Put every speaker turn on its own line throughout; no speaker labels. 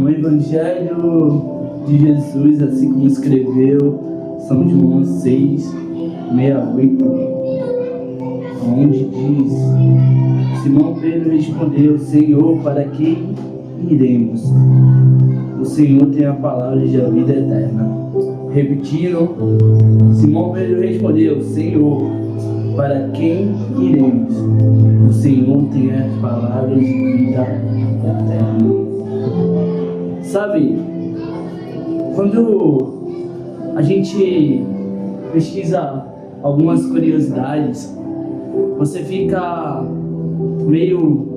No Evangelho de Jesus, assim como escreveu São João 6:68, onde diz: Simão Pedro respondeu: Senhor, para quem iremos? O Senhor tem a palavra de vida eterna. Repetiram, Simão Pedro respondeu: Senhor, para quem iremos? O Senhor tem as palavras de vida eterna. Sabe, quando a gente pesquisa algumas curiosidades, você fica meio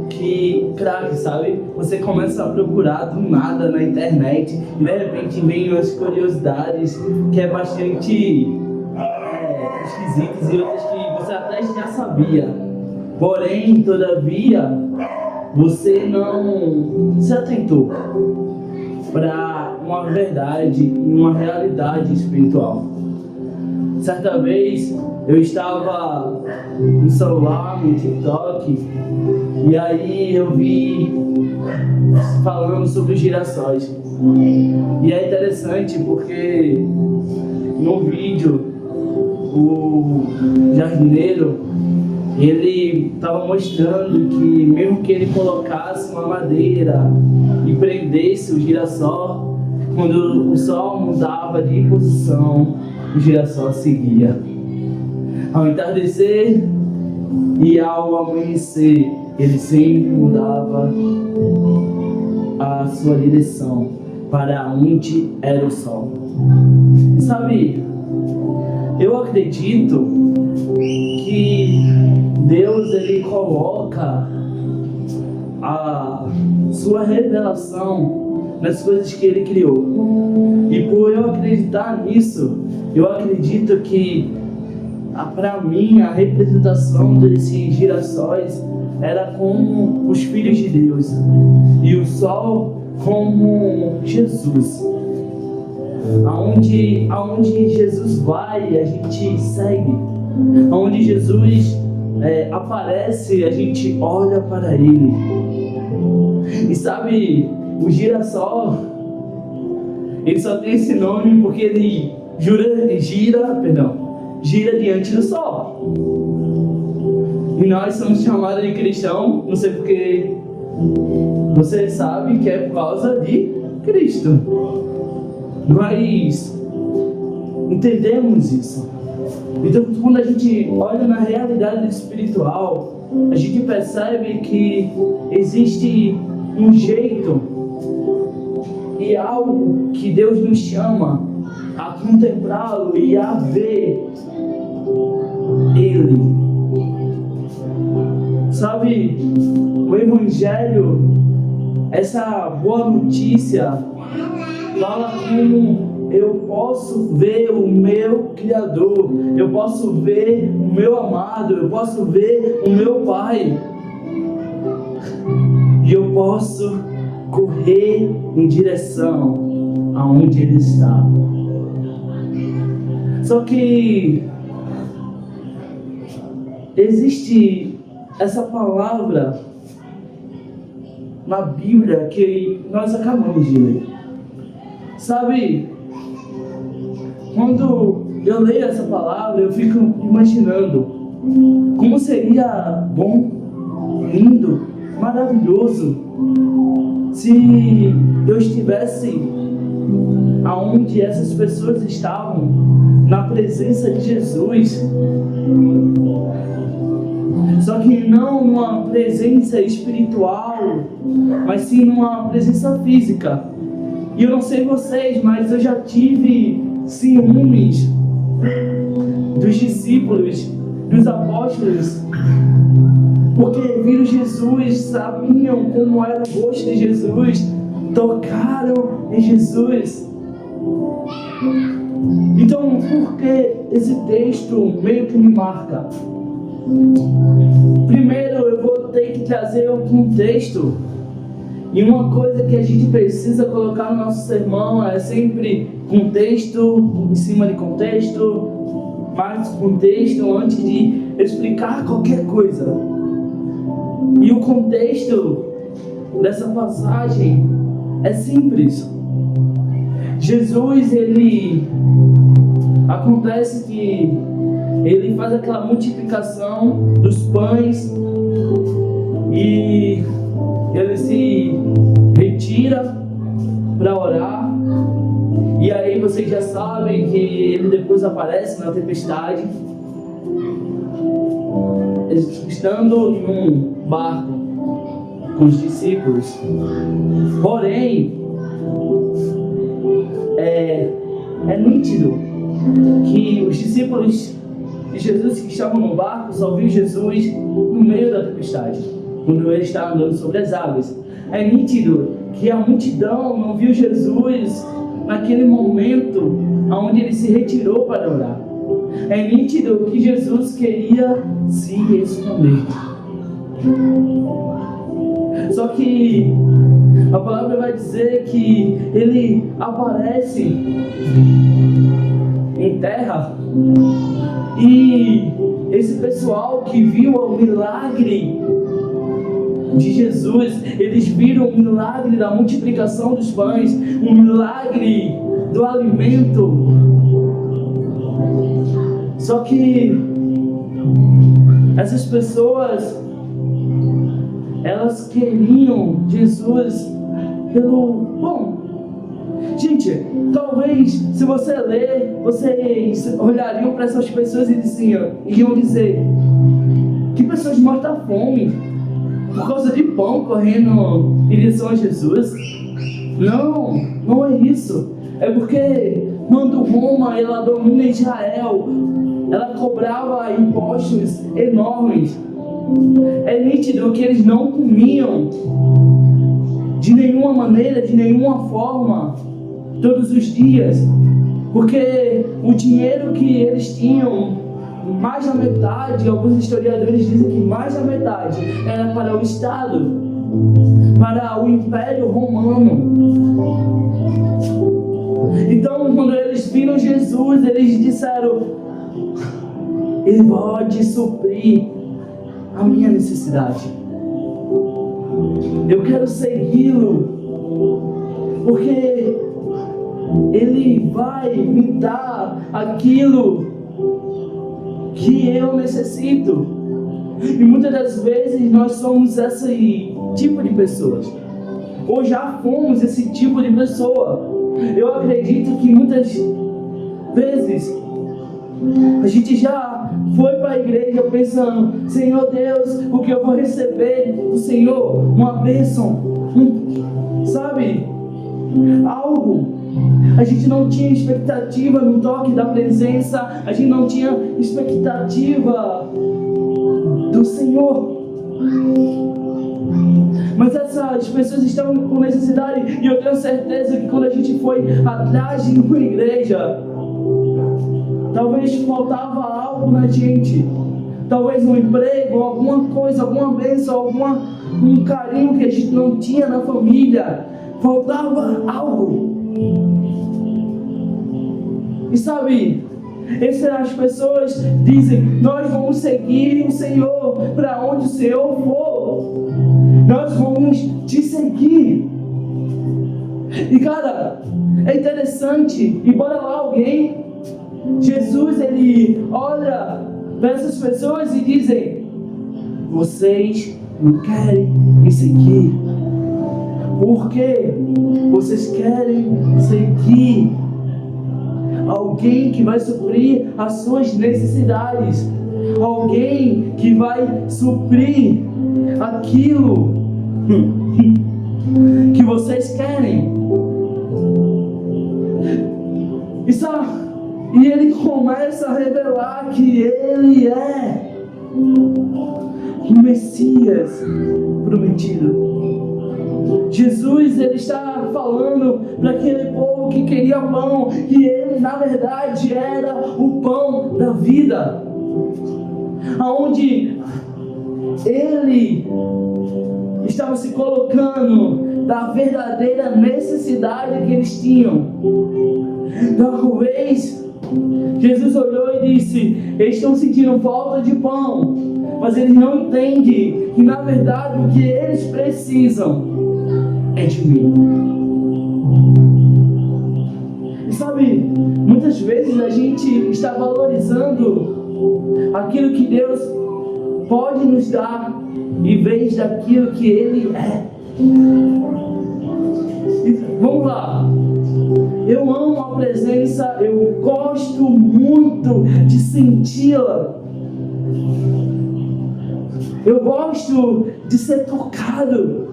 que craque, sabe? Você começa a procurar do nada na internet e de repente vem umas curiosidades que é bastante esquisitas e outras que você até já sabia. Porém, todavia, você não se atentou para uma verdade e uma realidade espiritual. Certa vez eu estava no celular, no TikTok, e aí eu vi falando sobre os girassóis. E é interessante porque no vídeo o jardineiro ele estava mostrando que mesmo que ele colocasse uma madeira e prendesse o girassol, quando o sol mudava de posição, o girassol seguia. Ao entardecer e ao amanhecer, ele sempre mudava a sua direção para onde era o sol. E sabe, eu acredito que Deus ele coloca a sua revelação nas coisas que ele criou. E por eu acreditar nisso, eu acredito que para mim a representação desses girassóis era como os filhos de Deus e o sol como Jesus. Aonde Jesus vai, a gente segue. Aonde Jesus aparece, a gente olha para ele. E sabe, o girassol, ele só tem esse nome porque ele gira diante do sol. E nós somos chamados de cristão, não sei porque você sabe que é por causa de Cristo. Nós entendemos isso. Então, quando a gente olha na realidade espiritual, a gente percebe que existe um jeito e algo que Deus nos chama a contemplá-lo e a ver Ele. Sabe, o Evangelho, essa boa notícia, fala como eu posso ver o meu Criador, eu posso ver o meu amado, eu posso ver o meu Pai. E eu posso correr em direção aonde Ele está. Só que existe essa palavra na Bíblia que nós acabamos de ler. Sabe, quando eu leio essa palavra, eu fico imaginando como seria bom, lindo, maravilhoso se eu estivesse aonde essas pessoas estavam, na presença de Jesus. Só que não numa presença espiritual, mas sim numa presença física. E eu não sei vocês, mas eu já tive ciúmes dos discípulos, dos apóstolos, porque viram Jesus, sabiam como era o rosto de Jesus, tocaram em Jesus. Então, por que esse texto meio que me marca? Primeiro, eu vou ter que trazer um contexto. E uma coisa que a gente precisa colocar no nosso sermão é sempre contexto em cima de contexto, mais contexto antes de explicar qualquer coisa. E o contexto dessa passagem é simples. Jesus, acontece que ele faz aquela multiplicação dos pães e ele se retira para orar. E aí vocês já sabem que ele depois aparece na tempestade, estando em um barco com os discípulos. Porém, é nítido que os discípulos de Jesus que estavam no barco só viram Jesus no meio da tempestade, quando ele estava andando sobre as águas. É nítido que a multidão não viu Jesus naquele momento onde ele se retirou para orar. É nítido que Jesus queria se esconder. Só que a palavra vai dizer que ele aparece em terra e esse pessoal que viu o milagre de Jesus, eles viram o milagre da multiplicação dos pães, o milagre do alimento. Só que essas pessoas, elas queriam Jesus pelo bom. Gente, talvez se você ler, vocês olhariam para essas pessoas e iriam dizer: que pessoas mortas à fome por causa de pão correndo em direção a Jesus? Não, não é isso. É porque quando Roma ela domina Israel, ela cobrava impostos enormes. É nítido que eles não comiam de nenhuma maneira, de nenhuma forma, todos os dias, porque o dinheiro que eles tinham, mais da metade, alguns historiadores dizem que mais da metade era para o Estado, para o Império Romano. Então, quando eles viram Jesus, eles disseram: ele pode suprir a minha necessidade. Eu quero segui-lo, porque ele vai me dar aquilo que eu necessito. E muitas das vezes nós somos esse tipo de pessoas, ou já fomos esse tipo de pessoa. Eu acredito que muitas vezes a gente já foi para a igreja pensando: Senhor Deus, o que eu vou receber do Senhor? Uma bênção, sabe? Algo. A gente não tinha expectativa no toque da presença, a gente não tinha expectativa do Senhor. Mas essas pessoas estavam com necessidade, e eu tenho certeza que quando a gente foi atrás de uma igreja, talvez faltava algo na gente, talvez um emprego, alguma coisa, alguma bênção, um carinho que a gente não tinha na família, faltava algo. E sabe, essas pessoas dizem: nós vamos seguir o Senhor para onde o Senhor for, nós vamos te seguir. E cara, é interessante, e bora lá alguém, Jesus ele olha para essas pessoas e dizem: vocês não querem me seguir, porque vocês querem seguir alguém que vai suprir as suas necessidades, alguém que vai suprir aquilo que vocês querem. E ele começa a revelar que ele é o Messias prometido. Jesus ele está falando para aquele povo que queria pão, que ele na verdade era o pão da vida, aonde ele estava se colocando da verdadeira necessidade que eles tinham. Talvez Jesus olhou e disse: eles estão sentindo falta de pão, mas eles não entendem que na verdade o que eles precisam é de mim. vezes a gente está valorizando aquilo que Deus pode nos dar em vez daquilo que Ele é. Vamos lá. Eu amo a presença, eu gosto muito de senti-la. Eu gosto de ser tocado.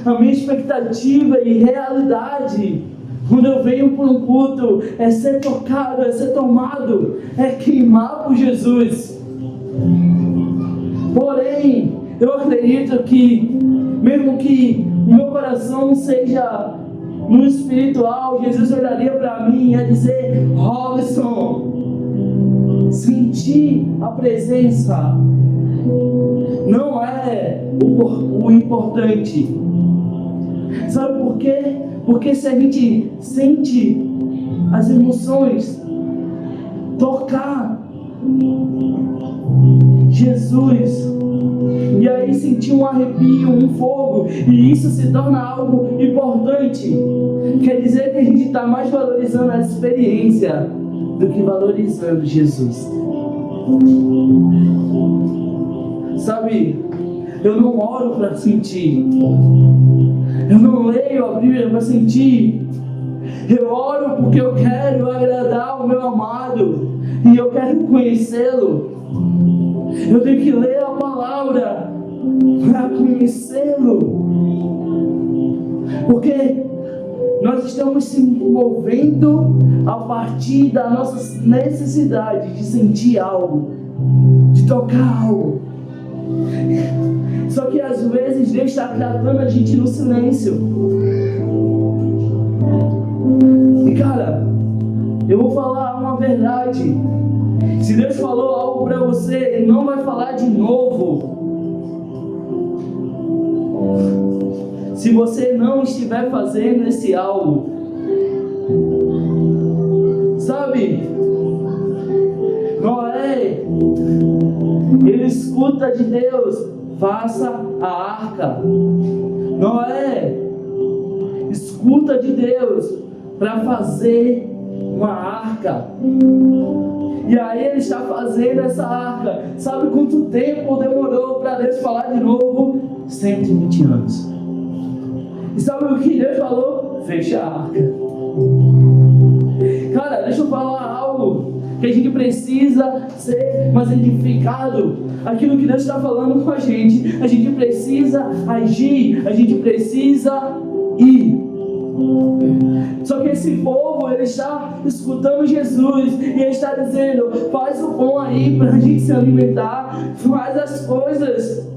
A minha expectativa e realidade, quando eu venho para um culto, é ser tocado, é ser tomado, é queimar por Jesus. Porém, eu acredito que, mesmo que o meu coração não seja no espiritual, Jesus olharia para mim e ia dizer: Robson, sentir a presença não é o importante. Sabe por quê? Porque se a gente sente as emoções, tocar Jesus, e aí sentir um arrepio, um fogo, e isso se torna algo importante, quer dizer que a gente está mais valorizando a experiência do que valorizando Jesus. Sabe, eu não oro para sentir, eu não leio a Bíblia para sentir, eu oro porque eu quero agradar o meu amado e eu quero conhecê-lo. Eu tenho que ler a palavra para conhecê-lo, porque nós estamos se movendo a partir da nossa necessidade de sentir algo, de tocar algo. Só que às vezes Deus está tratando a gente no silêncio. E cara, eu vou falar uma verdade. Se Deus falou algo para você, Ele não vai falar de novo. Se você não estiver fazendo esse algo, sabe? Noé, ele escuta de Deus: faça a arca. Noé escuta de Deus para fazer uma arca. E aí ele está fazendo essa arca. Sabe quanto tempo demorou para Deus falar de novo? 120 anos. E sabe o que Deus falou? Fecha a arca. Cara, deixa eu falar algo que a gente precisa ser mais edificado. Aquilo que Deus está falando com a gente precisa agir, a gente precisa ir. Só que esse povo, ele está escutando Jesus e ele está dizendo: faz o pão aí para a gente se alimentar, faz as coisas.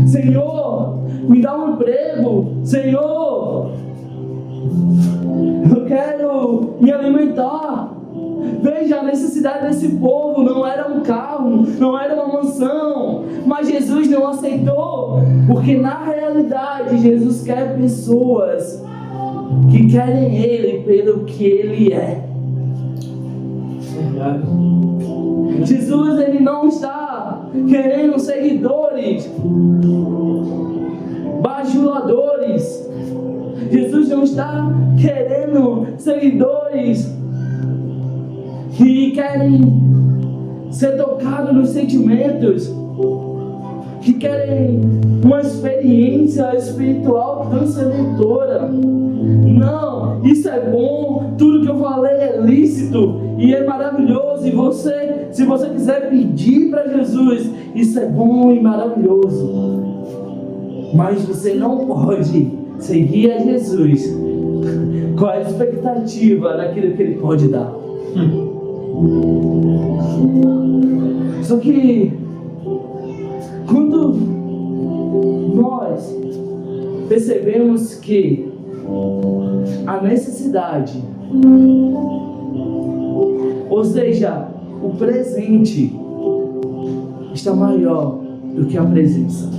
Senhor, me dá um emprego. Senhor, eu quero me alimentar. Veja a necessidade desse povo. Não era um carro, não era uma mansão, mas Jesus não aceitou, porque na realidade Jesus quer pessoas que querem Ele pelo que Ele é. Jesus, Ele não está querendo seguidores bajuladores. Jesus não está querendo seguidores que querem ser tocados nos sentimentos, que querem uma experiência espiritual transcendentora. Não, isso é bom, tudo que eu falei é lícito e é maravilhoso. E você, se você quiser pedir para Jesus, isso é bom e maravilhoso. Mas você não pode seguir a Jesus com a expectativa daquilo que Ele pode dar. Só que quando nós percebemos que a necessidade, ou seja, o presente, está maior do que a presença.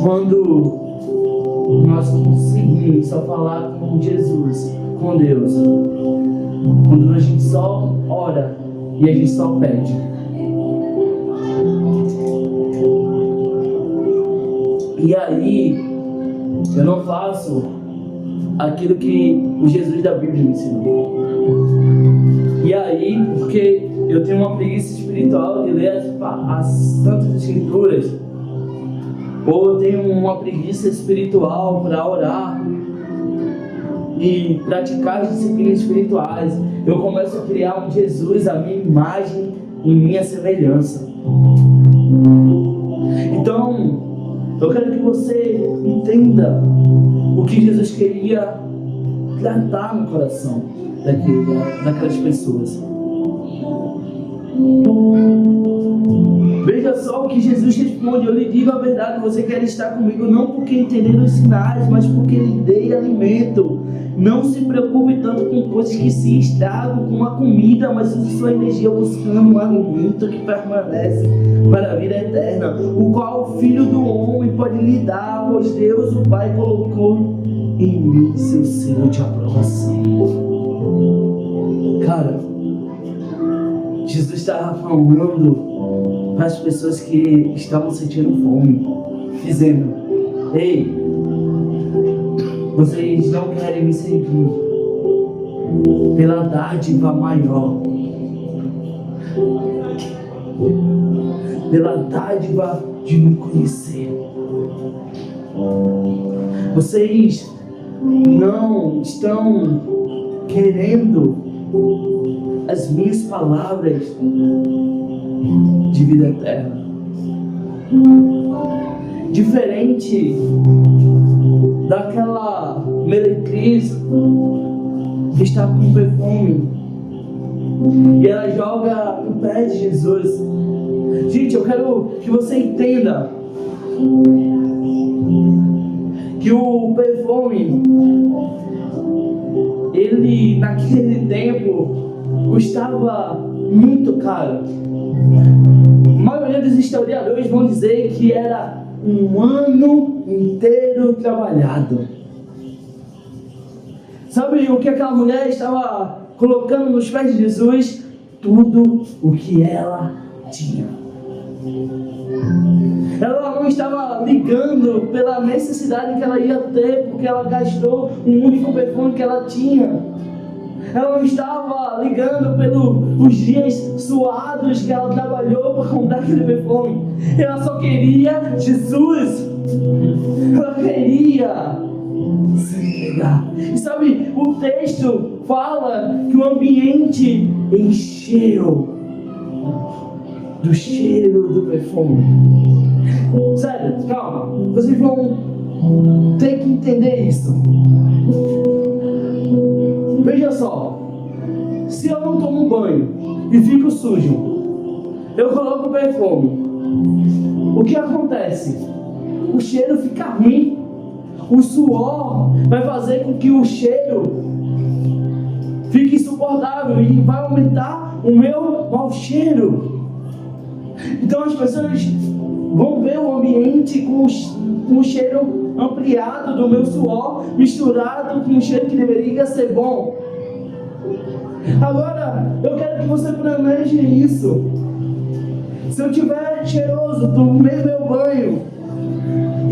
Quando nós conseguimos só falar com Jesus, com Deus, quando a gente só ora e a gente só pede, e aí eu não faço aquilo que o Jesus da Bíblia me ensinou. E aí, porque eu tenho uma preguiça espiritual de ler as Santas Escrituras, ou eu tenho uma preguiça espiritual para orar e praticar as disciplinas espirituais, eu começo a criar um Jesus à minha imagem e minha semelhança. Então, eu quero que você entenda o que Jesus queria tratar no coração daquelas pessoas. Veja só o que Jesus responde: eu lhe digo a verdade, você quer estar comigo não porque entender os sinais, mas porque lhe dei alimento. Não se preocupe tanto com coisas que se estragam como a comida, mas use sua energia buscando um alimento que permanece para a vida eterna, o qual o Filho do Homem pode lhe dar, pois Deus, o Pai, colocou em mim seu selo de aprovação. Cara, Jesus estava falando para as pessoas que estavam sentindo fome, dizendo: ei, vocês não querem me seguir pela dádiva maior, pela dádiva de me conhecer. Vocês não estão querendo as minhas palavras de vida eterna. Diferente daquela meretriz que está com perfume e ela joga no pé de Jesus. Gente, eu quero que você entenda que o perfume, ele naquele tempo custava muito caro. A maioria dos historiadores vão dizer que era um ano inteiro trabalhado. Sabe o que aquela mulher estava colocando nos pés de Jesus? Tudo o que ela tinha. Ela não estava ligando pela necessidade que ela ia ter, porque ela gastou um único perfume que ela tinha. Ela não estava ligando pelos dias suados que ela trabalhou para comprar aquele perfume. Ela só queria Jesus. Ela queria se entregar. E sabe, o texto fala que o ambiente encheu do cheiro do perfume. Sério, calma. Vocês vão ter que entender isso. Veja só, se eu não tomo banho e fico sujo, eu coloco perfume, o que acontece? O cheiro fica ruim, o suor vai fazer com que o cheiro fique insuportável e vai aumentar o meu mau cheiro. Então as pessoas vão ver o ambiente com o cheiro ampliado do meu suor, misturado com um cheiro que deveria ser bom. Agora, eu quero que você planeje isso. Se eu tiver cheiroso, tomei meu banho,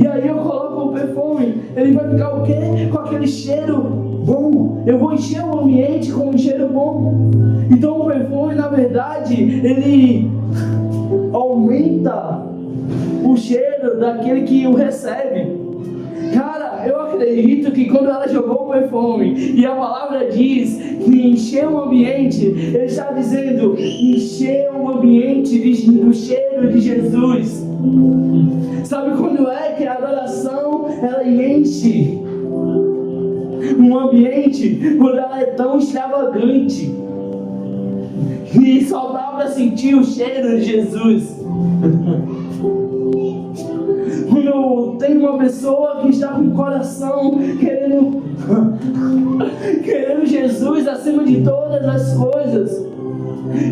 e aí eu coloco o perfume, ele vai ficar o quê? Com aquele cheiro bom. Eu vou encher o ambiente com um cheiro bom. Então o perfume, na verdade, ele aumenta o cheiro daquele que o recebe. Cara, eu acredito que quando ela jogou o perfume e a palavra diz que encheu o ambiente, ele está dizendo encheu o ambiente do cheiro de Jesus. Sabe quando é que a adoração ela enche um ambiente? Quando ela é tão extravagante e só dá para sentir o cheiro de Jesus. Quando tem uma pessoa que está com o coração querendo Jesus acima de todas as coisas,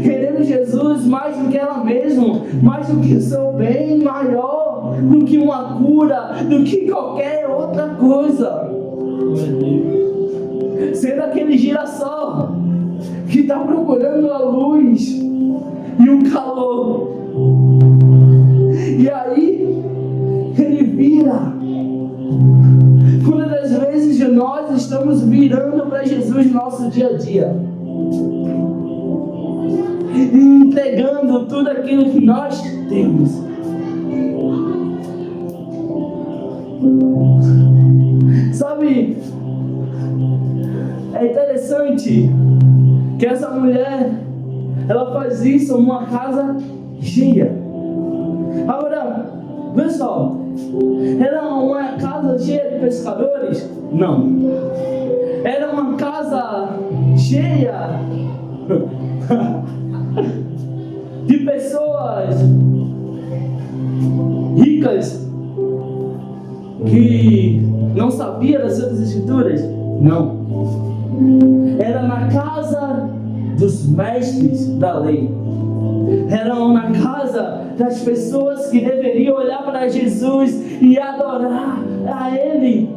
querendo Jesus mais do que ela mesma, mais do que o seu bem, maior do que uma cura, do que qualquer outra coisa. Sendo aquele girassol que está procurando a luz e o calor. E aí ele vira. Quantas das vezes nós estamos virando para Jesus no nosso dia a dia, e entregando tudo aquilo que nós temos. Sabe, é interessante que essa mulher, ela faz isso numa casa cheia. Agora, vê só, era uma casa cheia de pescadores? Não. Era uma casa cheia de pessoas ricas que não sabiam das Santas Escrituras? Não. Era na casa dos mestres da lei. Eram na casa das pessoas que deveriam olhar para Jesus e adorar a Ele.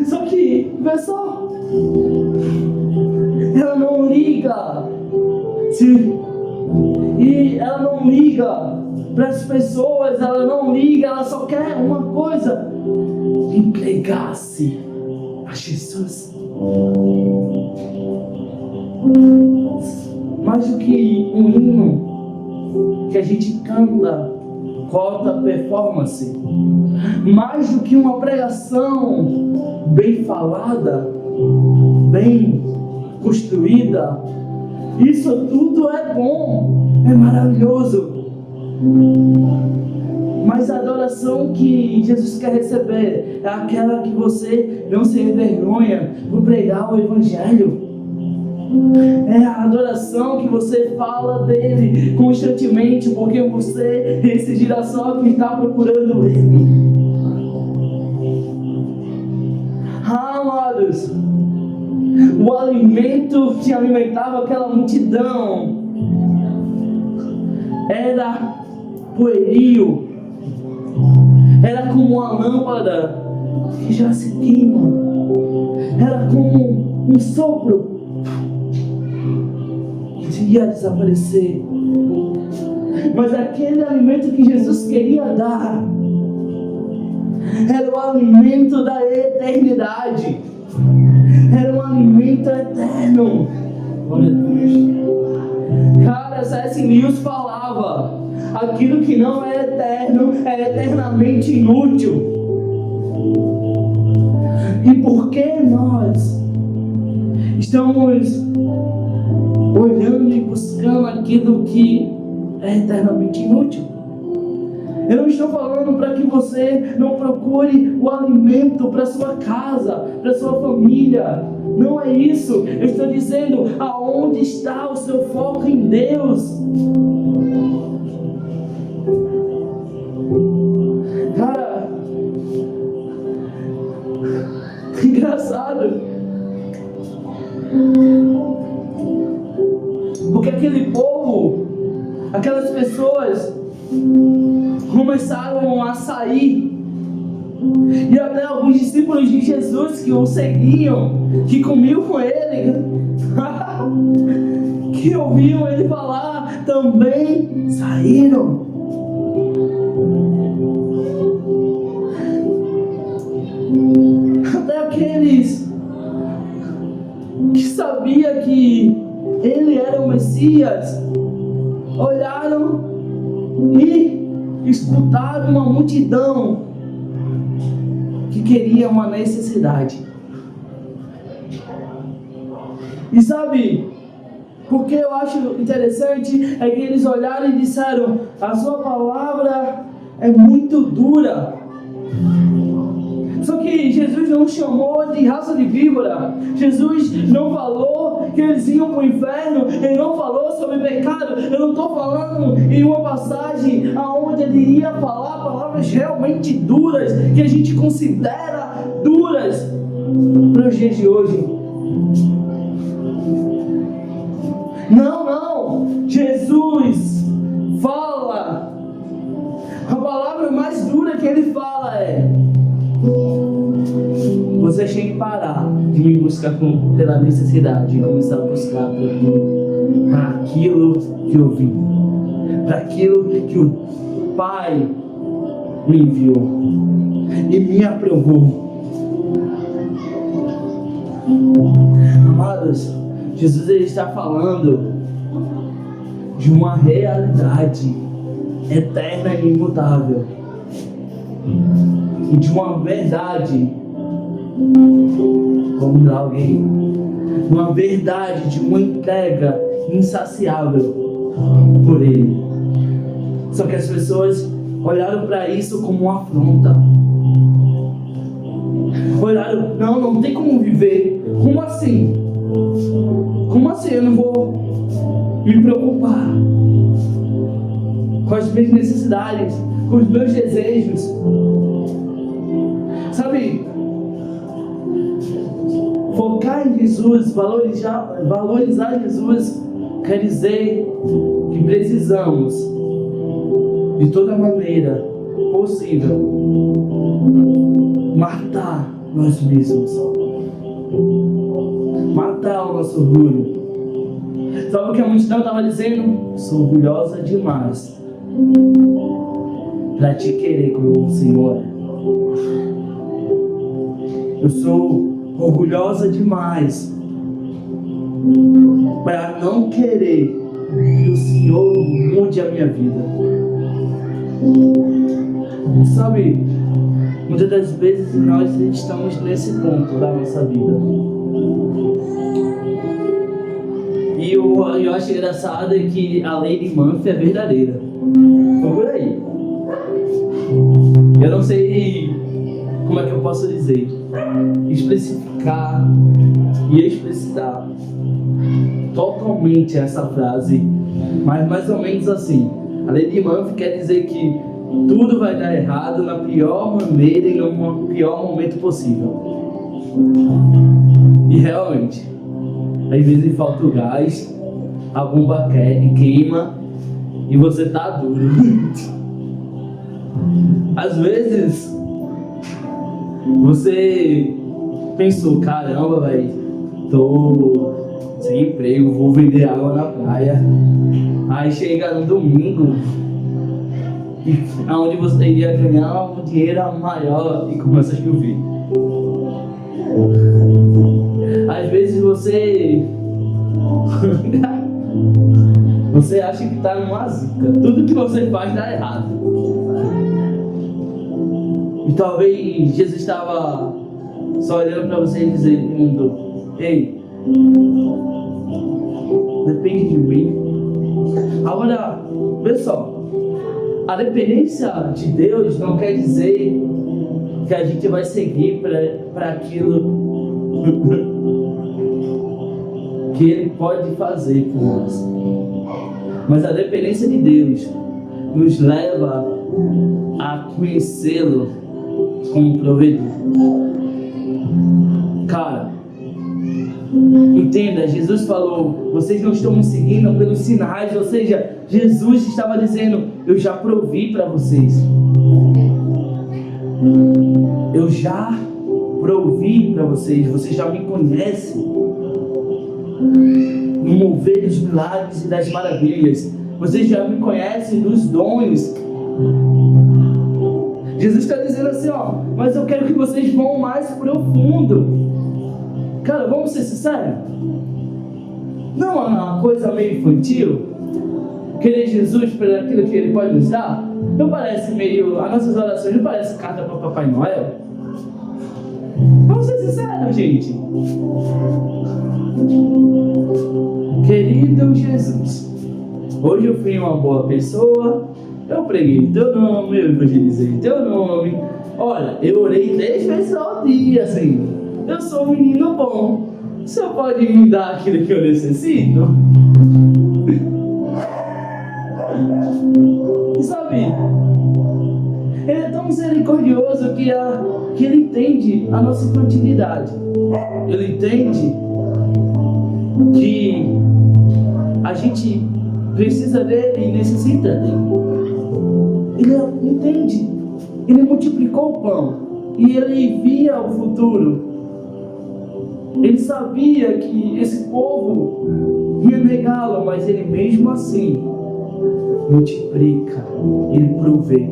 Só que, pessoal, ela não liga. E ela não liga para as pessoas, ela não liga, ela só quer uma coisa: entregar-se a Jesus. Mais do que um hino que a gente canta com alta performance, mais do que uma pregação bem falada, bem construída, isso tudo é bom, é maravilhoso. Mas a adoração que Jesus quer receber é aquela que você não se envergonha por pregar o Evangelho. É a adoração que você fala dele constantemente, porque você é esse girassol que está procurando ele. Amados, o alimento que alimentava aquela multidão era pueril, era como uma lâmpada que já se queima, era como um sopro que ia desaparecer. Mas aquele alimento que Jesus queria dar era o alimento da eternidade, era um alimento eterno. Cara, C.S. Lewis falava: aquilo que não é eterno é eternamente inútil. E por que nós estamos olhando e buscando aquilo que é eternamente inútil? Eu não estou falando para que você não procure o alimento para sua casa, para sua família. Não é isso. Eu estou dizendo aonde está o seu foco em Deus. Cara, que engraçado. Porque aquele povo, aquelas pessoas começaram a sair, e até alguns discípulos de Jesus que o seguiam, que comiam com ele, que ouviam ele falar, também saíram. Até aqueles que sabiam que ele era o Messias olharam e escutaram uma multidão que queria uma necessidade. E sabe, porque eu acho interessante é que eles olharam e disseram: a sua palavra é muito dura. Só que Jesus não chamou de raça de víbora. Jesus não falou que eles iam para o inferno. Ele não falou sobre pecado. Eu não estou falando em uma passagem onde ele ia falar palavras realmente duras, que a gente considera duras para os dias de hoje. Não. Jesus fala. A palavra mais dura que ele fala é: vocês têm que parar de me buscar pela necessidade e começar a buscar para aquilo que eu vim, para aquilo que o Pai me enviou e me aprovou. amados, Jesus ele está falando de uma realidade eterna e imutável, e de uma verdade, vamos dar alguém, uma verdade de uma entrega insaciável por Ele. Só que as pessoas olharam para isso como uma afronta. Olharam, não tem como viver. Como assim? Como assim eu não vou me preocupar com as minhas necessidades, com os meus desejos? Sabe, focar em Jesus, valorizar Jesus, quer dizer que precisamos, de toda maneira possível, matar nós mesmos, matar o nosso orgulho. Sabe o que a multidão estava dizendo? Sou orgulhosa demais para te querer como o Senhor é. Eu sou orgulhosa demais para não querer que o Senhor mude a minha vida. Sabe, muitas das vezes nós estamos nesse ponto da nossa vida. E eu acho engraçado que a lei de Murphy é verdadeira. Foi por aí. Eu não sei como é que eu posso dizer, especificar e explicitar totalmente essa frase, mas mais ou menos assim. A lei de Murphy quer dizer que tudo vai dar errado na pior maneira e no pior momento possível. E realmente, às vezes falta o gás, a bomba queima e você tá duro. Às vezes você pensou, caramba, velho, tô sem emprego, vou vender água na praia. Aí chega no domingo, onde você iria ganhar um dinheiro maior e começa a chover. Às vezes você acha que está numa zica, tudo que você faz dá errado. E talvez Jesus estava só olhando para você e dizendo: ei, depende de mim. Agora, pessoal, a dependência de Deus não quer dizer que a gente vai seguir para aquilo que Ele pode fazer por nós. Mas a dependência de Deus nos leva a conhecê-lo como provedor. Cara, entenda, Jesus falou: vocês não estão me seguindo pelos sinais, ou seja, Jesus estava dizendo: eu já provi para vocês. Eu já provi para vocês, vocês já me conhecem no mover dos milagres e das maravilhas. Vocês já me conhecem dos dons. Jesus está dizendo assim, mas eu quero que vocês vão mais profundo. Cara, vamos ser sinceros? Não é uma coisa meio infantil? Querer Jesus para aquilo que Ele pode nos dar? Não parece meio... As nossas orações não parecem carta para Papai Noel? Vamos ser sinceros, gente. Querido Jesus, hoje eu fui uma boa pessoa, eu preguei em teu nome, eu evangelizei em teu nome. Olha, eu orei 10 vezes ao dia, Senhor. Eu sou um menino bom. O Senhor pode me dar aquilo que eu necessito? E sabe, Ele é tão misericordioso que Ele entende a nossa infantilidade. Ele entende que a gente precisa dele e necessita dele. Ele entende. Ele multiplicou o pão e Ele via o futuro. Ele sabia que esse povo ia negá-lo, mas Ele mesmo assim multiplica. Ele provê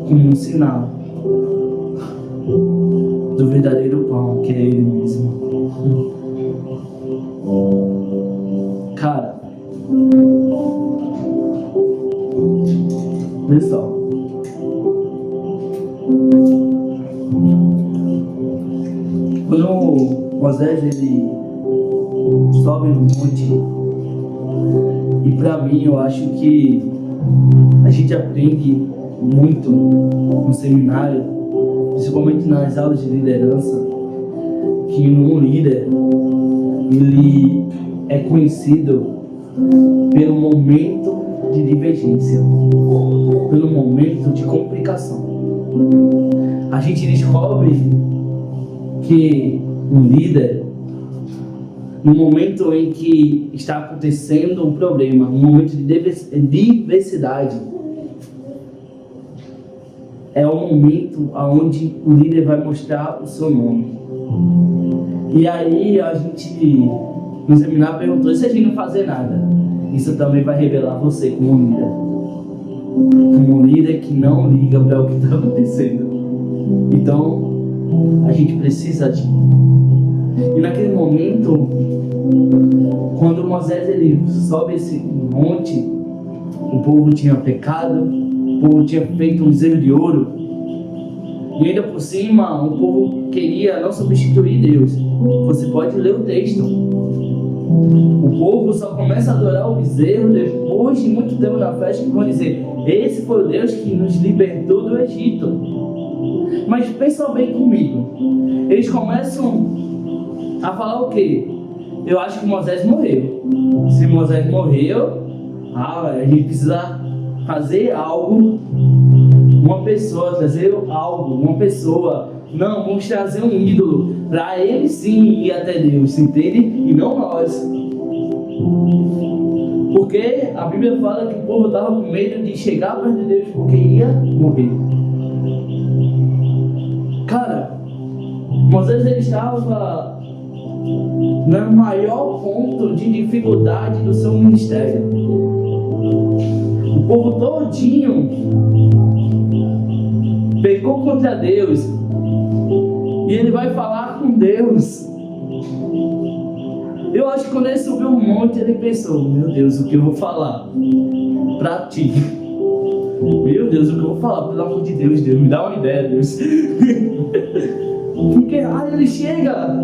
como um sinal do verdadeiro pão, que é Ele mesmo. Quando Moisés ele sobe no monte, e para mim eu acho que a gente aprende muito no seminário, principalmente nas aulas de liderança, que um líder ele é conhecido pelo momento de divergência, pelo momento de complicação. A gente descobre que um líder, no momento em que está acontecendo um problema, um momento de diversidade, é o momento onde o líder vai mostrar o seu nome. E aí a gente no seminário perguntou: e se a gente não fazer nada? Isso também vai revelar você como um líder que não liga para o que está acontecendo. Então a gente precisa agir. E naquele momento, quando Moisés ele sobe esse monte, o povo tinha pecado, o povo tinha feito um bezerro de ouro, e ainda por cima o povo queria não substituir Deus. Você pode ler o texto. O povo só começa a adorar o bezerro depois de muito tempo na festa, que vão dizer: esse foi o Deus que nos libertou do Egito. Mas pensa bem comigo, eles começam a falar o quê? Eu acho que Moisés morreu. Se Moisés morreu, a gente precisa fazer algo, uma pessoa, trazer algo, uma pessoa. Não, vamos trazer um ídolo para ele sim ir até Deus, entende? E não nós. Porque a Bíblia fala que o povo estava com medo de chegar perto de Deus porque ia morrer. Cara, Moisés ele estava no maior ponto de dificuldade do seu ministério. O povo todinho pecou contra Deus, e ele vai falar com Deus. Eu acho que quando ele subiu um monte, ele pensou: meu Deus, o que eu vou falar pra ti? Meu Deus, o que eu vou falar? Pelo amor de Deus, Deus, me dá uma ideia, Deus. Porque aí ele chega,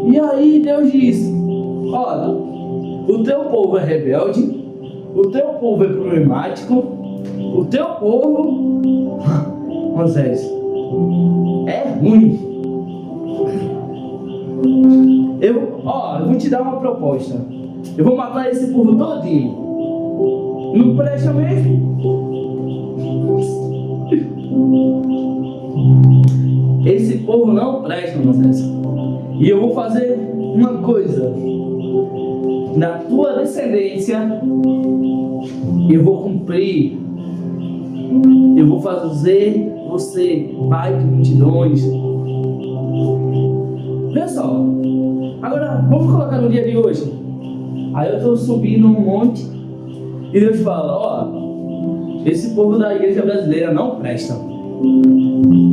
e aí Deus diz: olha, o teu povo é rebelde, o teu povo é problemático, o teu povo, Moisés, é ruim. Eu vou te dar uma proposta. Eu vou matar esse povo todinho. Não presta mesmo? Esse povo não presta, Moisés. E eu vou fazer uma coisa. Na tua descendência, eu vou cumprir. Eu vou fazer você pai de multidões. Olha só. Agora, vamos colocar no dia de hoje. Aí eu estou subindo um monte e Deus fala: esse povo da igreja brasileira não presta.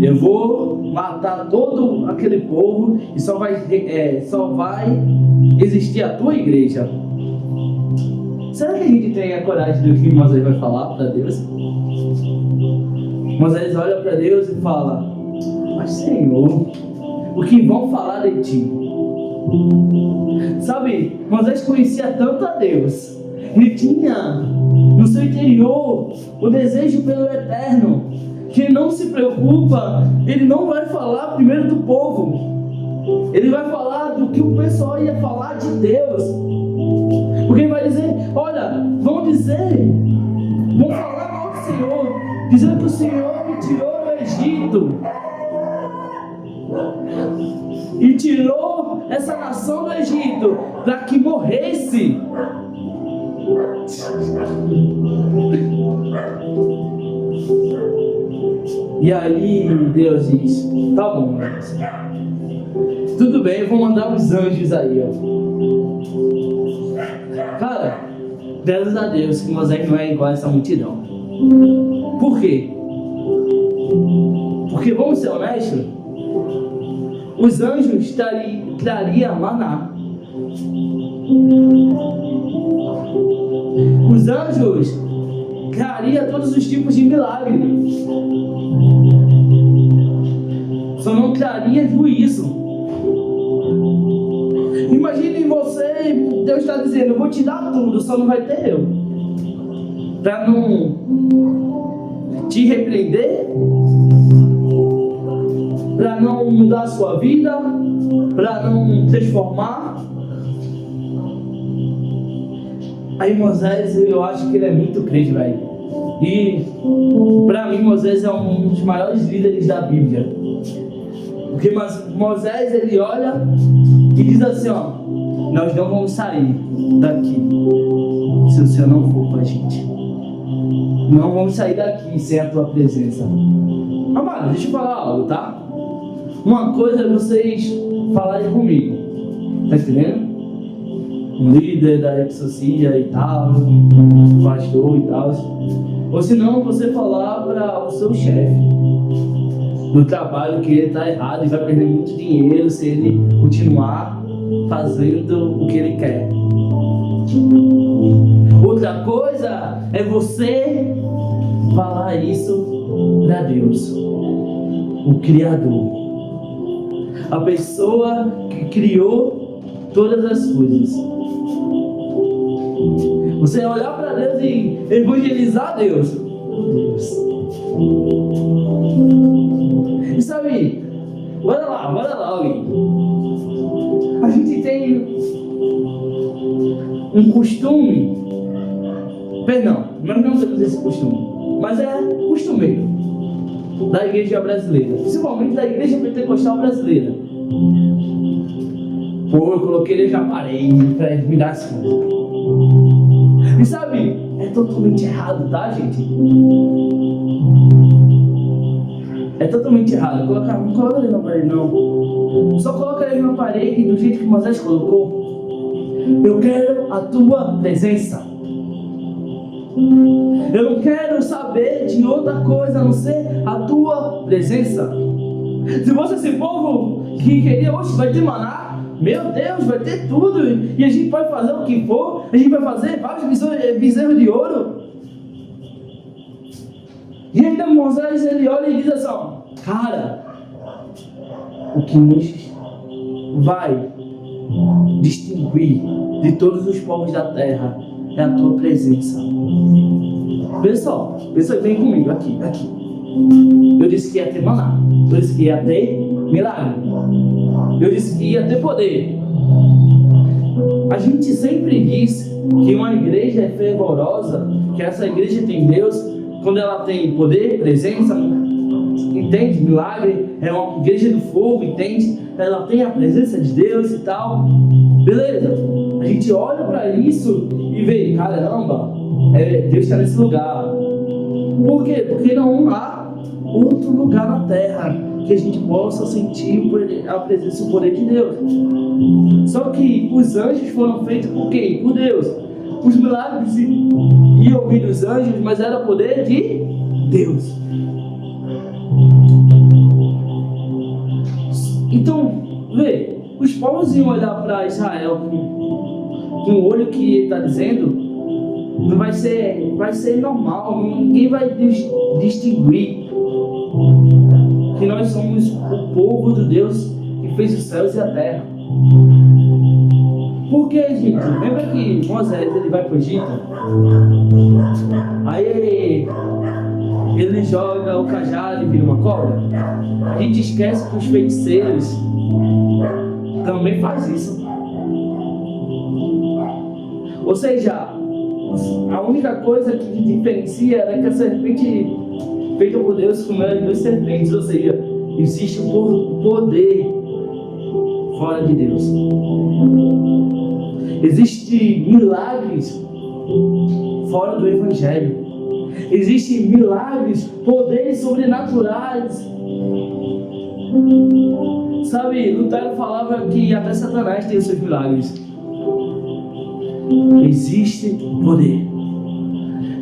Eu vou matar todo aquele povo e só vai existir a tua igreja. Será que a gente tem a coragem do que Moisés vai falar para Deus? Moisés olha para Deus e fala: mas Senhor, o que vão falar de ti? Sabe, Moisés conhecia tanto a Deus, ele tinha no seu interior o desejo pelo eterno, que ele não se preocupa, ele não vai falar primeiro do povo, ele vai falar do que o pessoal ia falar de Deus. Porque ele vai dizer: olha, vão falar mal do Senhor, dizendo que o Senhor me tirou do Egito e tirou essa nação do Egito para que morresse. E aí Deus diz: tá bom, tudo bem, eu vou mandar os anjos aí, Cara, graças a Deus que Moisés não é igual a essa multidão. Por quê? Porque, vamos ser honestos, os anjos trariam maná. Os anjos trariam todos os tipos de milagres. Só não não traria juízo. Imagine você, Deus está dizendo, eu vou te dar tudo, só não vai ter eu. Para não te repreender, para não mudar a sua vida, para não transformar. Aí Moisés, eu acho que ele é muito crente, velho. E para mim Moisés é um dos maiores líderes da Bíblia. Porque Moisés, ele olha e diz assim, ó, nós não vamos sair daqui se o Senhor não for com a gente. Não vamos sair daqui sem a tua presença. Amado, deixa eu falar algo, tá? Uma coisa é vocês falarem comigo, tá entendendo? Um líder da Exorcia e tal, um pastor e tal. Ou se não, você falar para o seu chefe do trabalho que ele está errado e vai perder muito dinheiro se ele continuar fazendo o que ele quer. Outra coisa é você falar isso para Deus, o Criador, a pessoa que criou todas as coisas. Você olhar para Deus e evangelizar Deus. E sabe, bora lá alguém. A gente tem um costume, perdão, nós não temos esse costume, mas é costumeiro da igreja brasileira, principalmente da igreja pentecostal brasileira. Pô, eu coloquei ele, já parei para me dar as coisas. E sabe, é totalmente errado, tá, gente? É totalmente errado. Não coloca ele na parede, não. Só coloca ele na parede do jeito que Moisés colocou. Eu quero a tua presença. Eu não quero saber de outra coisa a não ser a tua presença. Se fosse esse povo que queria, hoje vai ter maná. Meu Deus, vai ter tudo. E a gente pode fazer o que for. A gente vai fazer vários bezerros de ouro. E ainda Moisés, ele olha e diz assim, ó, cara, o que nos vai distinguir de todos os povos da terra é a tua presença. Pessoal, pensa bem comigo, aqui. Eu disse que ia ter maná. Eu disse que ia ter milagre. Eu disse que ia ter poder. A gente sempre diz que uma igreja é fervorosa, que essa igreja tem Deus, quando ela tem poder, presença, entende? Milagre, é uma igreja do fogo, entende? Ela tem a presença de Deus e tal. Beleza, a gente olha para isso e vê, caramba, Deus está nesse lugar. Por quê? Porque não há outro lugar na terra que a gente possa sentir a presença e o poder de Deus. Só que os anjos foram feitos por quem? Por Deus. Os milagres iam vir dos anjos, mas era o poder de Deus. Então, vê, os povos iam olhar para Israel com o olho que ele está dizendo, não vai ser normal, ninguém vai distinguir que nós somos o povo do Deus que fez os céus e a terra. Porque, gente, lembra que Moisés ele vai para o Egito? Aí ele joga o cajado e vira uma cobra. A gente esquece que os feiticeiros também fazem isso. Ou seja, a única coisa que diferencia é que a serpente feita por Deus comeu as duas serpentes. Ou seja, existe um poder fora de Deus. Existem milagres fora do Evangelho. Existem milagres, poderes sobrenaturais. Sabe, Lutero falava que até Satanás tem os seus milagres. Existe poder.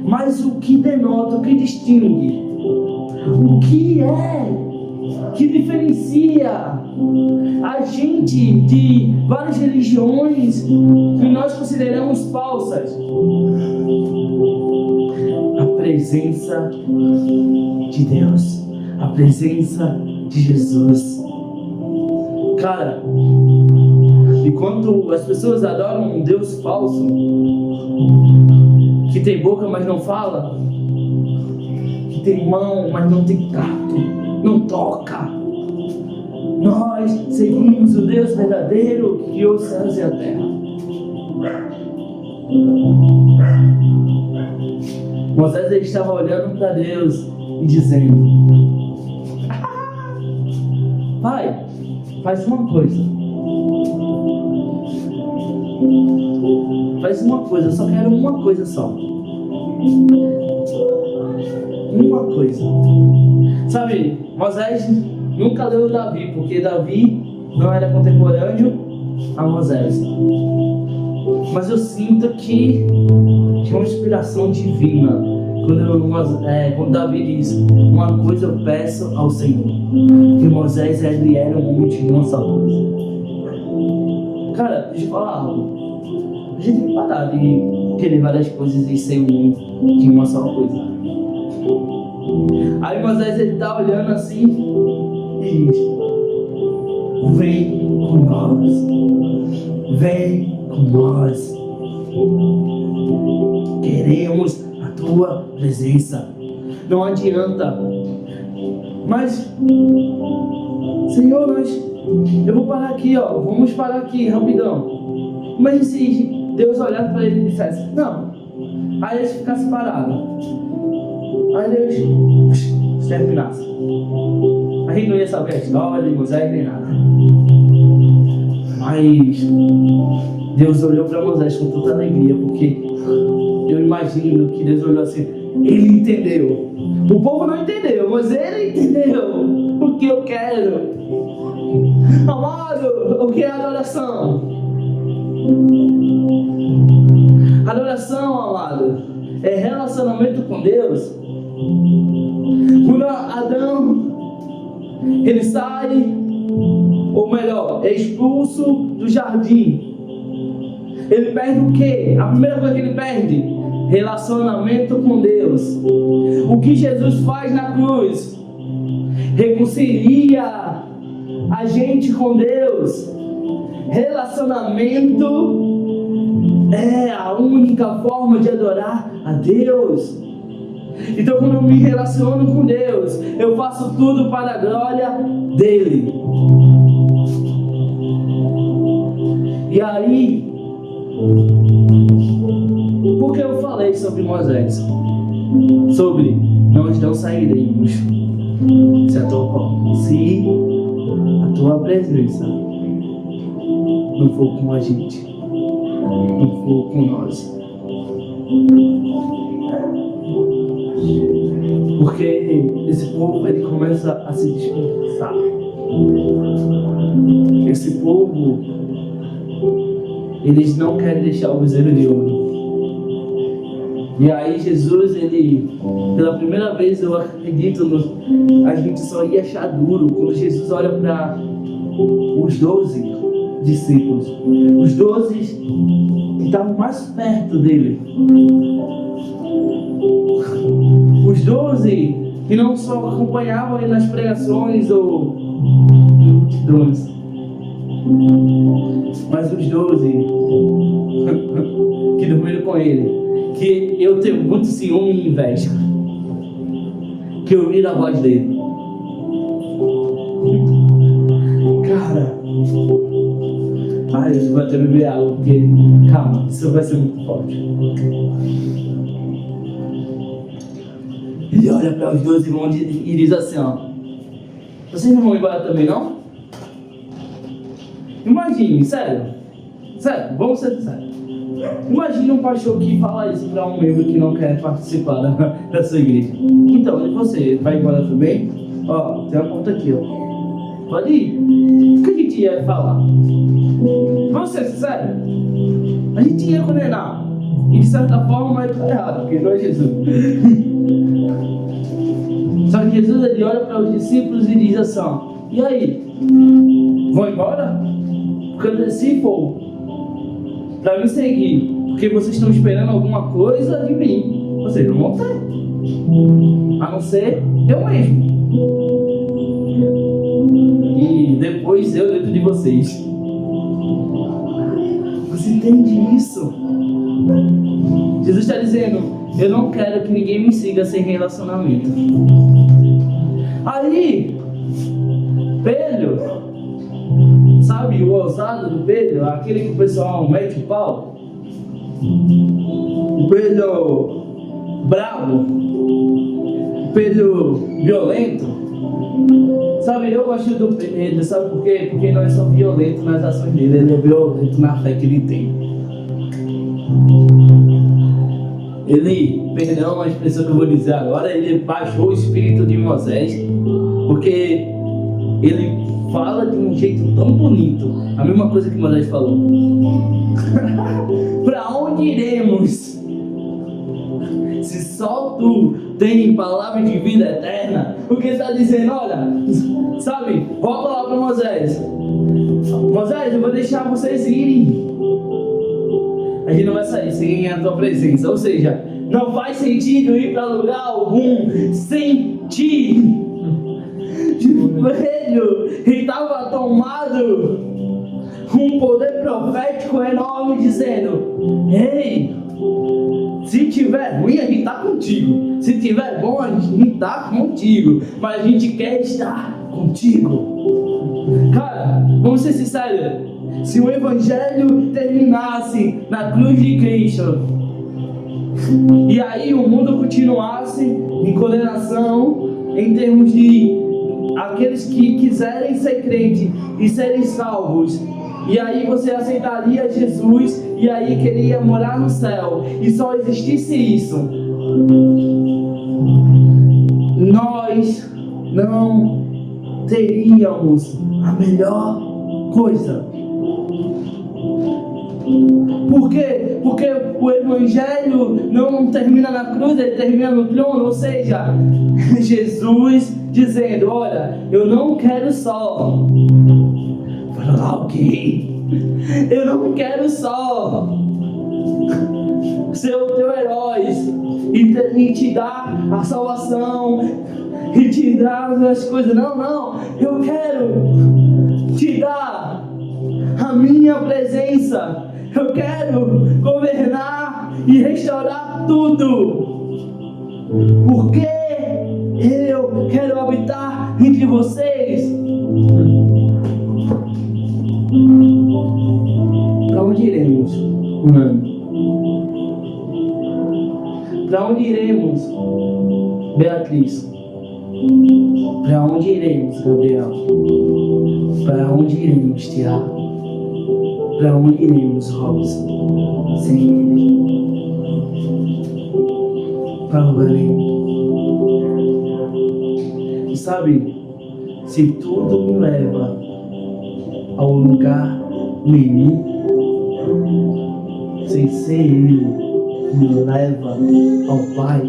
Mas o que denota, o que distingue, o que que diferencia a gente de várias religiões que nós consideramos falsas? A presença de Deus, a presença de Jesus. Cara, enquanto as pessoas adoram um Deus falso, que tem boca, mas não fala, que tem mão, mas não tem tato, não toca, nós seguimos o Deus verdadeiro que criou os céus e a terra. Moisés estava olhando para Deus e dizendo: Pai, faz uma coisa. Faz uma coisa, eu só quero uma coisa só. Uma coisa. Sabe, Moisés nunca leu Davi, porque Davi não era contemporâneo a Moisés. Mas eu sinto que tinha uma inspiração divina quando Davi diz: uma coisa eu peço ao Senhor. Que Moisés ele era um homem de uma só coisa. Cara, deixa eu falar algo. A gente tem que parar de querer várias coisas e ser um homem de uma só coisa. Aí Moisés ele tá olhando assim e diz: vem com nós. Vem com nós. Queremos a tua presença. Não adianta. Mas, Senhor, eu vou parar aqui, ó. Vamos parar aqui, rapidão. Mas se Deus olhasse para ele e dissesse: não. Aí eles ficassem parados. Aí Deus terminasse. A gente não ia saber a história de Moisés nem nada. Mas Deus olhou para Moisés com tanta alegria, porque eu imagino que Deus olhou assim: ele entendeu. O povo não entendeu, mas ele entendeu o que eu quero. Amado, o que é adoração? Adoração, amado, é relacionamento com Deus. Quando Adão ele sai, ou melhor, é expulso do jardim, ele perde o quê? A primeira coisa que ele perde: relacionamento com Deus. O que Jesus faz na cruz? Reconcilia a gente com Deus. Relacionamento é a única forma de adorar a Deus. Então, quando eu me relaciono com Deus, eu faço tudo para a glória dele. E aí, por que eu falei sobre Moisés? Sobre nós não sairemos se a tua presença não for com a gente, não for com nós. Porque esse povo ele começa a se dispersar. Esse povo, eles não querem deixar o bezerro de ouro. E aí Jesus, ele, pela primeira vez eu acredito, a gente só ia achar duro quando Jesus olha para os 12 discípulos, os 12 que estavam mais perto dele, os 12 que não só acompanhavam ele nas pregações ou multidões, mas os 12 que dormiram com ele, que eu tenho muito ciúme e inveja, que eu ouvi a voz dele. Cara, eu vou até beber água, porque, calma, isso vai ser muito forte. Ele olha para os 12 irmãos e diz assim, ó: vocês não vão embora também, não? Imagine, sério, vamos ser sérios. Imagine um pastor que fala isso para um membro que não quer participar da sua igreja. Então, e você, vai embora também? Ó, tem uma porta aqui, ó. Pode ir. O que a gente ia falar? Vamos ser sinceros? A gente ia condenar. E de certa forma está errado, porque não é Jesus. Só que Jesus ele olha para os discípulos e diz assim, ó: e aí? Vão embora? Porque se for para me seguir, porque vocês estão esperando alguma coisa de mim, vocês não vão ter. A não ser eu mesmo. E depois depois eu dentro de vocês. Você entende isso? Jesus está dizendo, eu não quero que ninguém me siga sem relacionamento. Aí, Pedro, sabe o ousado do Pedro? Aquele que o pessoal mete o pau? O Pedro bravo? O Pedro violento? Sabe, eu gosto do Pedro, sabe por quê? Porque nós somos violentos nas ações dele, ele é violento na fé que ele tem. Ele, perdão a expressão que eu vou dizer agora, ele baixou o espírito de Moisés, porque ele fala de um jeito tão bonito, a mesma coisa que Moisés falou. Para onde iremos? Se só tu tem palavra de vida eterna, o que está dizendo? Olha, sabe, volta lá para Moisés. Moisés, eu vou deixar vocês irem. A gente não vai sair sem a tua presença. Ou seja, não faz sentido ir para lugar algum sem ti. Velho, ele estava tomado um poder profético enorme, dizendo: ei, se tiver ruim, a gente está contigo. Se tiver bom, a gente está contigo. Mas a gente quer estar contigo. Cara, vamos ser sinceros. Se o Evangelho terminasse na cruz de Cristo, e aí o mundo continuasse em condenação, em termos de aqueles que quiserem ser crentes e serem salvos, e aí você aceitaria Jesus, e aí queria morar no céu, e só existisse isso, nós não teríamos a melhor coisa. Por quê? Porque o Evangelho não termina na cruz, ele termina no trono. Ou seja, Jesus dizendo: olha, eu não quero só alguém, eu não quero só ser o teu herói e te dar a salvação e te dar as coisas. Não, eu quero te dar a minha presença. Eu quero governar e restaurar tudo, porque eu quero habitar entre vocês. Para onde iremos? Para onde iremos, Beatriz? Para onde iremos, Gabriel? Para onde iremos, Tiago? Para onde iremos, Robson? Sem ele. Para o Belém. E sabe, se tudo me leva ao lugar nenhum, sem ser ele me leva ao Pai,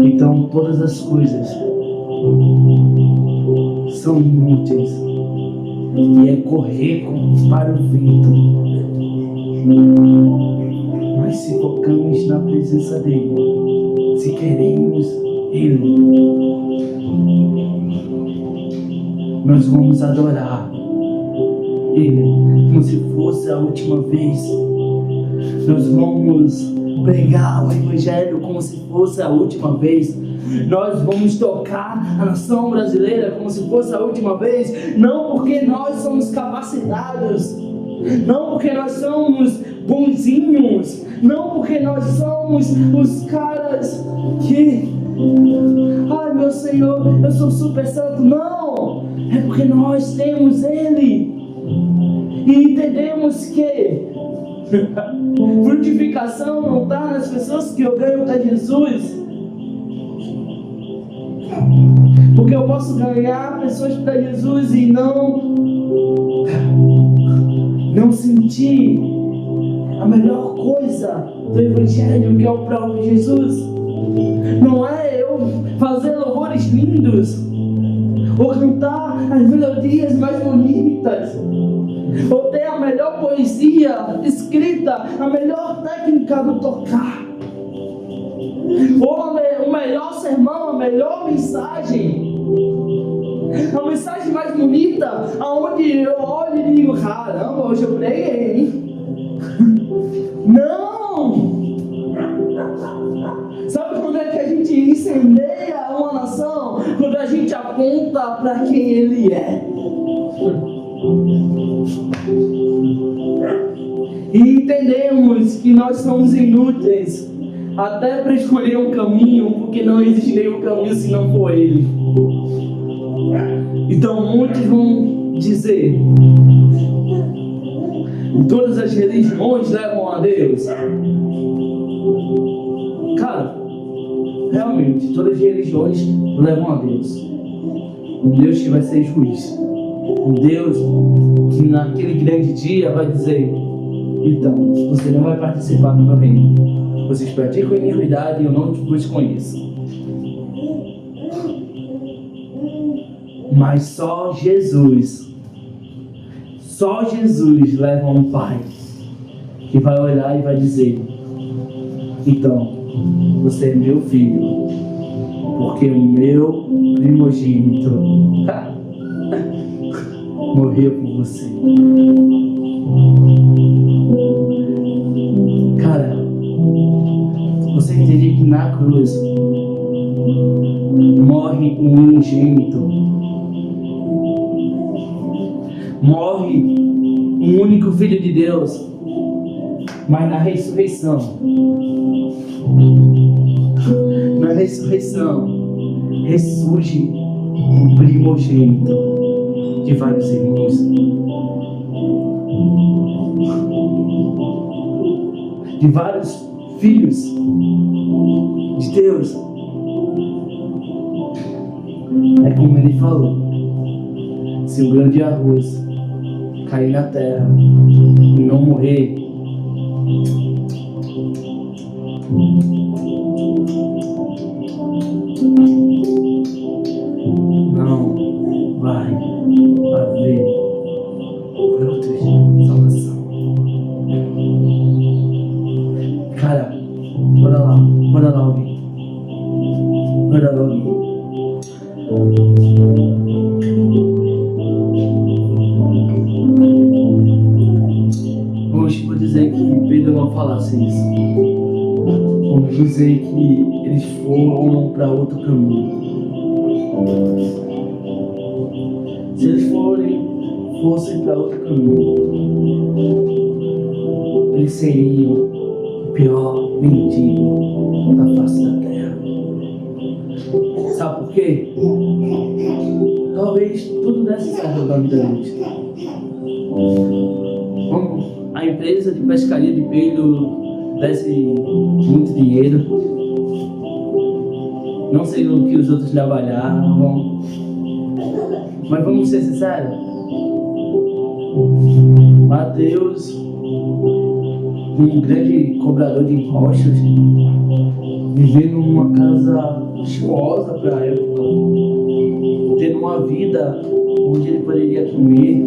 então todas as coisas são inúteis. E é correr para o vento. Mas se focamos na presença dele, se queremos ele, nós vamos adorar ele como se fosse a última vez. Nós vamos pregar o Evangelho como se fosse a última vez. Nós vamos tocar a nação brasileira como se fosse a última vez, não porque nós somos capacitados, não porque nós somos bonzinhos, não porque nós somos os caras que, ai meu Senhor, eu sou super santo. Não, é porque nós temos Ele e entendemos que frutificação não está nas pessoas que eu ganho para Jesus. Porque eu posso ganhar pessoas para Jesus e não sentir a melhor coisa do Evangelho, que é o próprio Jesus. Não é eu fazer louvores lindos, ou cantar as melodias mais bonitas, ou ter a melhor poesia escrita, a melhor técnica do tocar, ou o melhor sermão, a melhor mensagem. A mensagem mais bonita, aonde eu olho e digo, caramba, hoje eu preguei, hein? Não! Sabe quando é que a gente incendeia uma nação? Quando a gente aponta para quem ele é. E entendemos que nós somos inúteis até para escolher um caminho, porque não existe nenhum caminho se não for ele. Então muitos vão dizer: todas as religiões levam a Deus. Cara, realmente, todas as religiões levam a Deus. Um Deus que vai ser juiz. Um Deus que naquele grande dia vai dizer: então, você não vai participar do meu reino. Vocês praticam iniquidade e eu não vos conheço. Mas só Jesus leva um pai que vai olhar e vai dizer: então, você é meu filho, porque o meu primogênito morreu por você. Cara, você entende que na cruz morre um unigênito, morre um único filho de Deus, mas na ressurreição ressurge um primogênito de vários irmãos, de vários filhos de Deus. É como ele falou: se um grão de arroz cair na terra e não morrer, não vai haver frutos de salvação. Cara, bora lá ouvir. Vou dizer que Pedro não falasse isso. Vamos dizer que eles foram para outro caminho. Se eles fossem para outro caminho, eles seriam o pior mendigo da face da terra. Sabe por quê? Talvez tudo desse certo na vida deles. A empresa de pescaria de Pedro desse muito dinheiro. Não sei o que os outros trabalhavam, mas vamos ser sinceros. Mateus, um grande cobrador de impostos, vivendo numa casa luxuosa para a época, tendo uma vida onde ele poderia comer,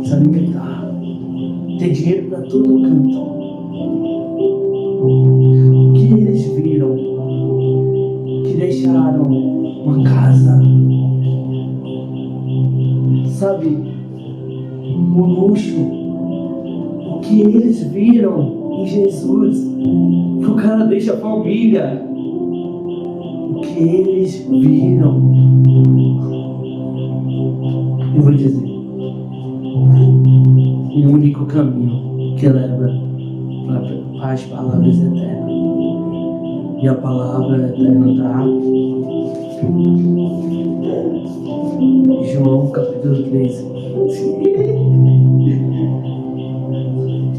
se alimentar, ter dinheiro para todo canto. O que eles viram? Que deixaram uma casa, sabe, o luxo. O que eles viram em Jesus, que o cara deixa a família. O que eles viram, eu vou dizer, um único caminho que leva para as palavras eternas. E a palavra eterna está em João capítulo 13.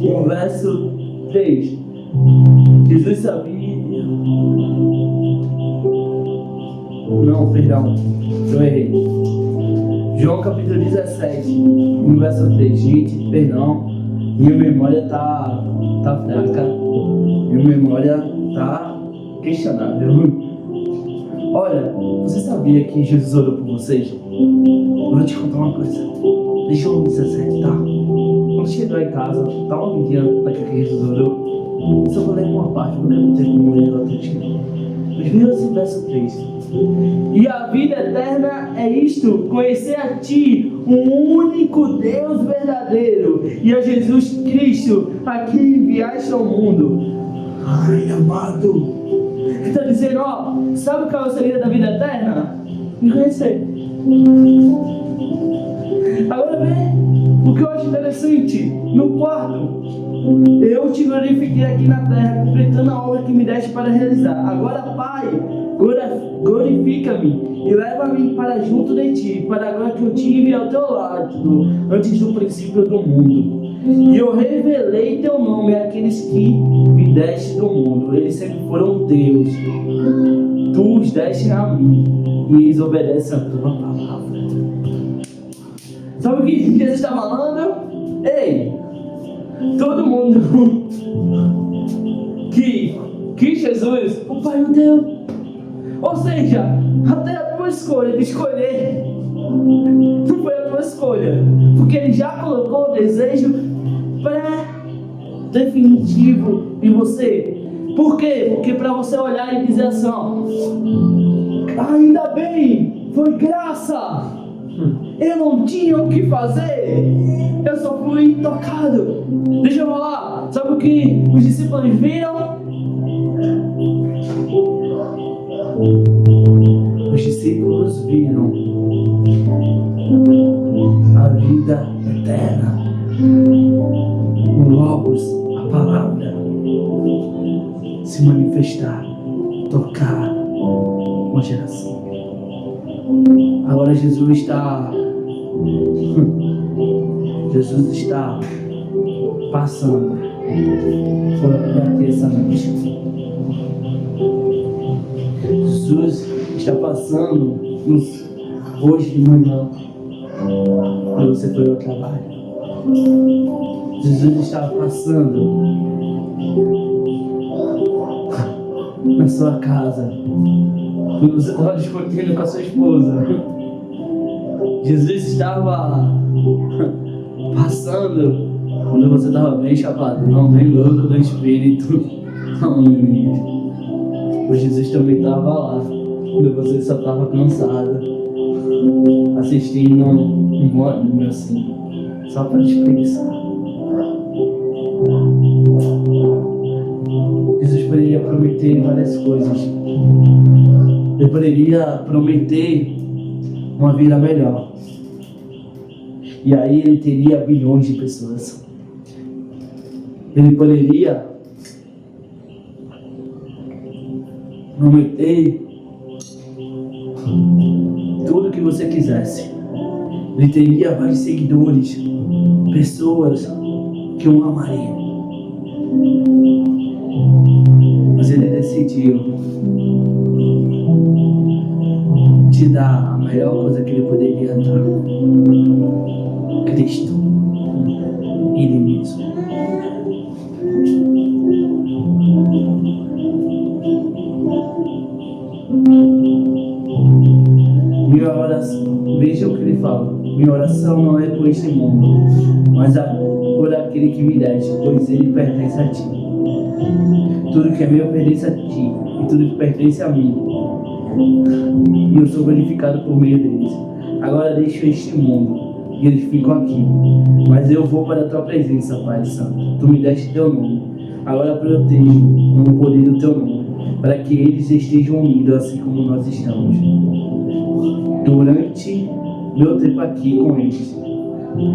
No verso 3, Jesus sabia. Não, perdão, eu errei. João capítulo 17, no verso 3. Gente, perdão, minha memória tá fraca. Minha memória tá questionável. Olha, você sabia que Jesus orou por vocês? Eu vou te contar uma coisa. Deixa eu 17, tá? Quando chegar em casa, dá uma vidinha daquilo que Jesus orou. Só vou ler uma parte, porque não tem como ler ela todinha. Mas veja esse verso 3. E a vida eterna é isto: conhecer a Ti, o único Deus verdadeiro, e a Jesus Cristo, a quem enviaste ao mundo. Ai, amado, Ele está dizendo, ó, sabe qual é o segredo da vida eterna? Me conhecer. Agora vê o que eu acho interessante. No quarto, eu te glorifiquei aqui na terra, completando a obra que me deste para realizar. Agora, Pai, glorifica-me e leva-me para junto de Ti, para a glória que eu tive ao Teu lado, antes do princípio do mundo. E eu revelei Teu nome àqueles que me deste do mundo. Eles sempre foram Teus. Tu os deste a mim, e eles obedecem a Tua palavra. Sabe o que Jesus está falando? Ei, todo mundo que Jesus, o Pai o deu. Ou seja, até a tua escolha de escolher não foi a tua escolha, porque Ele já colocou o desejo pré-definitivo em você. Por quê? Porque para você olhar e dizer assim, ó, ainda bem, foi graça. Eu não tinha o que fazer, eu só fui tocado. Deixa eu falar, sabe o que os discípulos viram? Os discípulos viram a vida eterna, o Logos, a palavra, se manifestar, tocar uma geração. Agora Jesus está passando por aqui essa noite. Jesus está passando hoje de manhã, quando você foi ao trabalho. Jesus está passando na sua casa, quando você estava discutindo com a sua esposa. Jesus estava passando quando você estava bem chapadão, bem louco do Espírito. O Jesus também estava lá quando você só estava cansado, assistindo um anime assim, só para descansar. Jesus poderia prometer várias coisas. Ele poderia prometer uma vida melhor. E aí Ele teria bilhões de pessoas. Ele poderia prometer tudo que você quisesse. Ele teria vários seguidores, pessoas que o amariam. Mas Ele decidiu te dar a melhor coisa que Ele poderia dar: Cristo, Ele mesmo. Minha oração, veja o que Ele fala: minha oração não é por este mundo, mas por aquele que me deste, pois ele pertence a Ti. Tudo que é meu pertence a Ti, e tudo que pertence a mim, e eu sou glorificado por meio deles. Agora deixo este mundo, e eles ficam aqui, mas eu vou para a Tua presença, Pai Santo. Tu me deste Teu nome, agora protejo com o poder do Teu nome, para que eles estejam unidos assim como nós estamos. Durante meu tempo aqui com eles,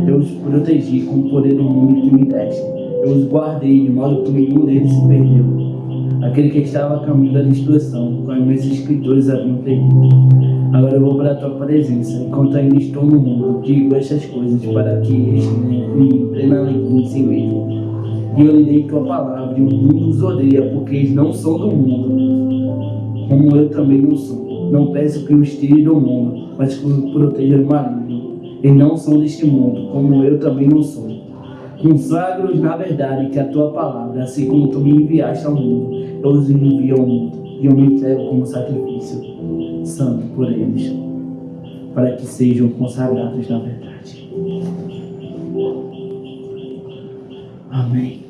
eu os protegi com o poder do nome que me deste. Eu os guardei de modo que nenhum deles se perdeu. Aquele que estava a caminho da destruição, como meus escritores haviam pedido. Agora eu vou para a Tua presença, enquanto ainda estou no mundo, digo estas coisas para que eles me plenamente em si mesmo. E eu lhe dei Tua palavra, e o mundo os odeia, porque eles não são do mundo, como eu também não sou. Não peço que os tire do mundo, mas que os proteja do maligno. Eles não são deste mundo, como eu também não sou. Consagro-os na verdade que a Tua palavra, assim como Tu me enviaste ao mundo, eu os envio ao mundo, e eu me entrego como sacrifício santo por eles, para que sejam consagrados na verdade. Amém.